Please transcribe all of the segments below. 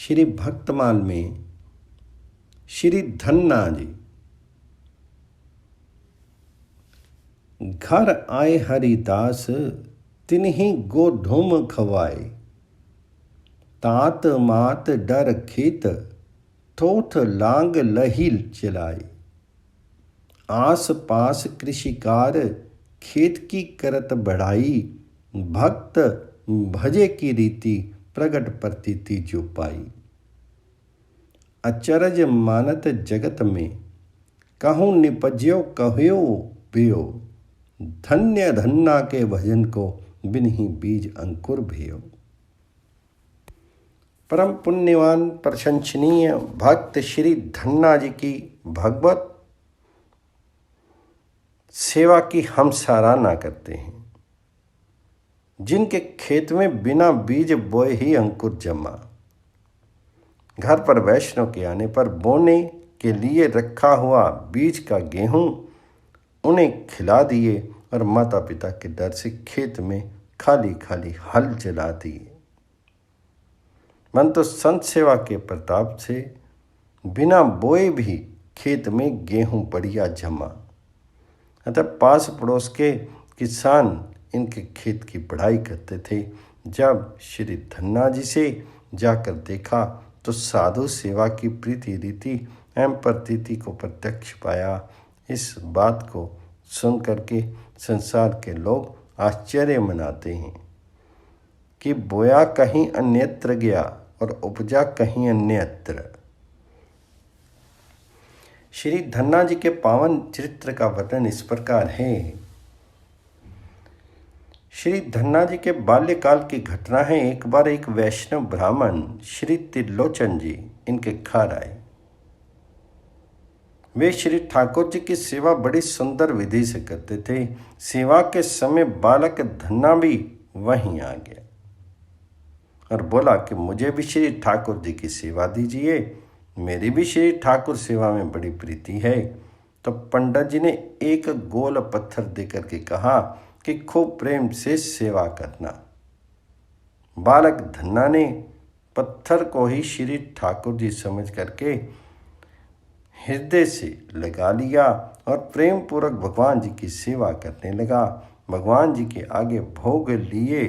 श्री भक्तमाल में श्री धन्ना जी घर आए हरिदास तिन्हीं गोधूम खवाए, तात मात डर खेत थोथ लांग लहील चलाए। आस पास कृषिकार खेत की करत बढ़ाई, भक्त भजे की रीति प्रगट प्रतीति जो पाई। अचरज मानत जगत में कहूँ निपज्यो कहो भयो, धन्य धन्ना के भजन को बिन्ही बीज अंकुर भयो। परम पुण्यवान प्रशंसनीय भक्त श्री धन्ना जी की भगवत सेवा की हम सराहना करते हैं, जिनके खेत में बिना बीज बोए ही अंकुर जमा। घर पर वैष्णव के आने पर बोने के लिए रखा हुआ बीज का गेहूं उन्हें खिला दिए और माता पिता के डर से खेत में खाली खाली हल चला दिए। मन तो संत सेवा के प्रताप से बिना बोए भी खेत में गेहूं बढ़िया जमा। अतः पास पड़ोस के किसान इनके खेत की बढ़ाई करते थे। जब श्री धन्ना जी से जाकर देखा तो साधु सेवा की प्रीति रीति एवं प्रतीति को प्रत्यक्ष पाया। इस बात को सुन करके संसार के लोग आश्चर्य मनाते हैं कि बोया कहीं अन्यत्र गया और उपजा कहीं अन्यत्र। श्री धन्ना जी के पावन चरित्र का वर्णन इस प्रकार है। श्री धन्ना जी के बाल्यकाल की घटना है। एक बार एक वैष्णव ब्राह्मण श्री त्रिलोचन जी इनके घर आए। वे श्री ठाकुर जी की सेवा बड़ी सुंदर विधि से करते थे। सेवा के समय बालक धन्ना भी वहीं आ गया और बोला कि मुझे भी श्री ठाकुर जी की सेवा दीजिए, मेरी भी श्री ठाकुर सेवा में बड़ी प्रीति है। तो पंडित जी ने एक गोल पत्थर देकर के कहा कि खूब प्रेम से सेवा करना। बालक धन्ना ने पत्थर को ही श्री ठाकुर जी समझ करके हृदय से लगा लिया और प्रेम पूर्वक भगवान जी की सेवा करने लगा। भगवान जी के आगे भोग लिए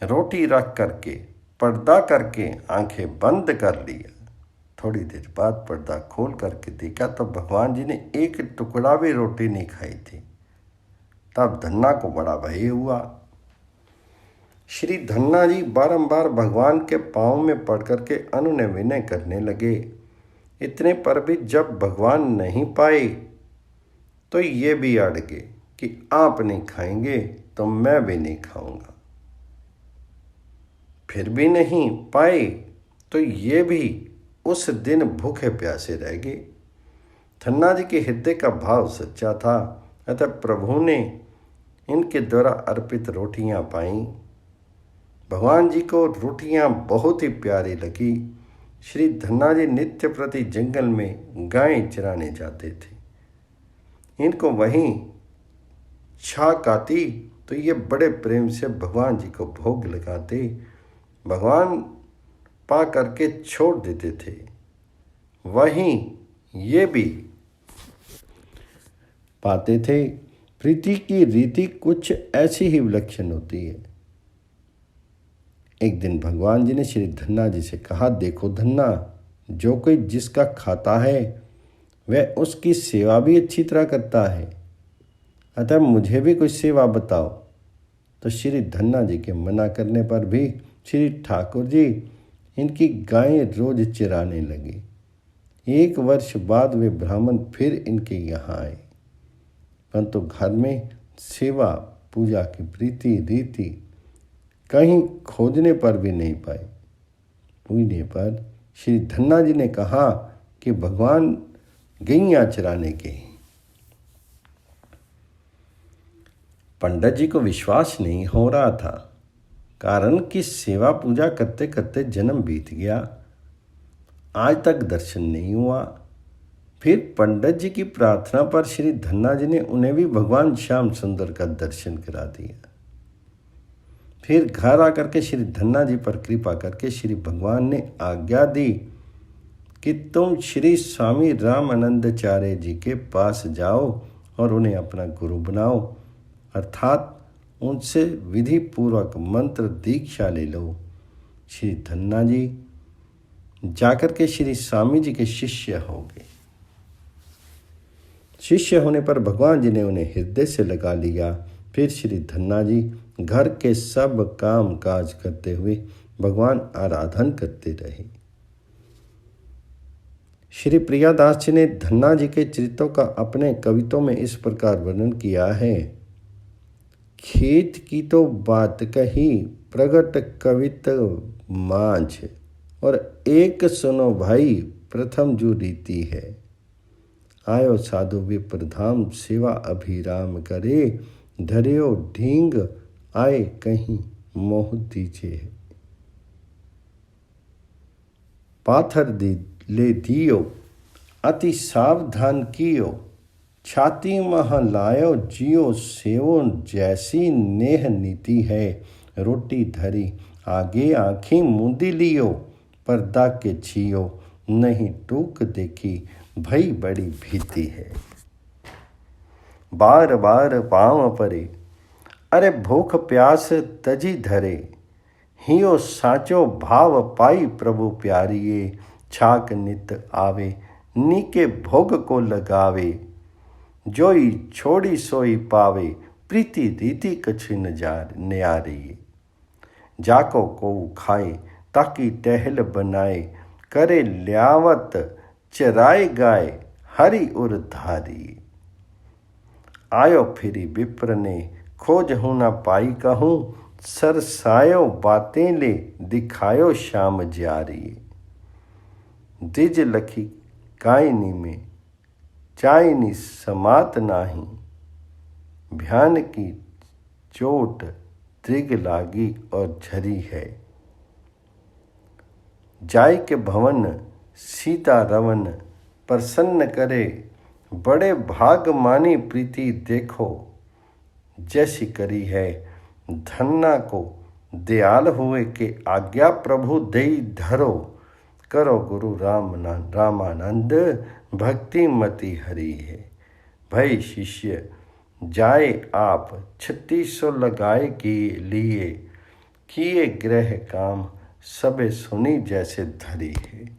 रोटी रख करके पर्दा करके आंखें बंद कर लिया। थोड़ी देर बाद पर्दा खोल करके देखा तो भगवान जी ने एक टुकड़ा भी रोटी नहीं खाई थी। तब धन्ना को बड़ा भय हुआ। श्री धन्ना जी बारंबार भगवान के पांव में पड़ करके अनुनय विनय करने लगे। इतने पर भी जब भगवान नहीं पाए तो ये भी अड़ गए कि आप नहीं खाएंगे तो मैं भी नहीं खाऊंगा। फिर भी नहीं पाए तो ये भी उस दिन भूखे प्यासे रह गए। धन्ना जी के हृदय का भाव सच्चा था। अतः प्रभु ने इनके द्वारा अर्पित रोटियां पाईं। भगवान जी को रोटियां बहुत ही प्यारी लगी। श्री धन्ना जी नित्य प्रति जंगल में गायें चराने जाते थे। इनको वहीं छाक आती तो ये बड़े प्रेम से भगवान जी को भोग लगाते। भगवान पा करके छोड़ देते थे। वहीं ये भी पाते थे। प्रीति की रीति कुछ ऐसी ही विलक्षण होती है। एक दिन भगवान जी ने श्री धन्ना जी से कहा, देखो धन्ना, जो कोई जिसका खाता है वह उसकी सेवा भी अच्छी तरह करता है, अतः मुझे भी कोई सेवा बताओ। तो श्री धन्ना जी के मना करने पर भी श्री ठाकुर जी इनकी गायें रोज चराने लगे। 1 वर्ष बाद वे ब्राह्मण फिर इनके यहाँ आए, परंतु घर में सेवा पूजा की प्रीति रीति कहीं खोजने पर भी नहीं पाए। पूछने पर श्री धन्ना जी ने कहा कि भगवान गैया चराने के। पंडित जी को विश्वास नहीं हो रहा था, कारण कि सेवा पूजा करते करते जन्म बीत गया, आज तक दर्शन नहीं हुआ। फिर पंडित जी की प्रार्थना पर श्री धन्ना जी ने उन्हें भी भगवान श्याम सुंदर का दर्शन करा दिया। फिर घर आकर के श्री धन्ना जी पर कृपा करके श्री भगवान ने आज्ञा दी कि तुम श्री स्वामी रामानंदाचार्य जी के पास जाओ और उन्हें अपना गुरु बनाओ, अर्थात उनसे विधि पूर्वक मंत्र दीक्षा ले लो। श्री धन्ना जी जाकर के श्री स्वामी जी के शिष्य हो गए। शिष्य होने पर भगवान जी ने उन्हें हृदय से लगा लिया। फिर श्री धन्ना जी घर के सब काम काज करते हुए भगवान आराधन करते रहे। श्री प्रियादास जी ने धन्ना जी के चरित्रों का अपने कवितों में इस प्रकार वर्णन किया है। खेत की तो बात कही प्रगट कवित मांझ, और एक सुनो भाई प्रथम जो रीति है। आयो साधु विप्र धाम सेवा अभिराम करे, धर्यो ढींग आए कहीं मोह दीजिए। पाथर ले दियो अति सावधान कियो, छाती मह लायो जियो सेवो जैसी नेह नीति है। रोटी धरी आगे आँखें मूंदी लियो, पर्दा के छियो नहीं टूक देखी भई बड़ी भीति है। बार बार पाँव परे अरे भूख प्यास तजी धरे, हियो साचो भाव पाई प्रभु प्यारिये। छाक नित आवे नीके भोग को लगावे, जोई छोड़ी सोई पावे प्रीति रीति कछु न्यारी। जाको को खाए ताकि टहल बनाए, करे ल्यावत चराए गाय हरि उर धारी। आयो फिरी विप्र ने खोज हूँ न पाई कहूँ, सरसायो बातें ले दिखायो श्याम जारी। द्विज लखी कायनी में चायनी समात नाही, भयान की चोट दृग लागी और झरी है। जाय के भवन सीता रवन प्रसन्न करे, बड़े भाग मानी प्रीति देखो जैसी करी है। धन्ना को दयाल हुए के आज्ञा प्रभु देई धरो, करो गुरु रामानंद भक्ति मति हरी है। भई शिष्य जाए आप 3600 लगाए के लिए, किए ग्रह काम सबे सुनी जैसे धरी है।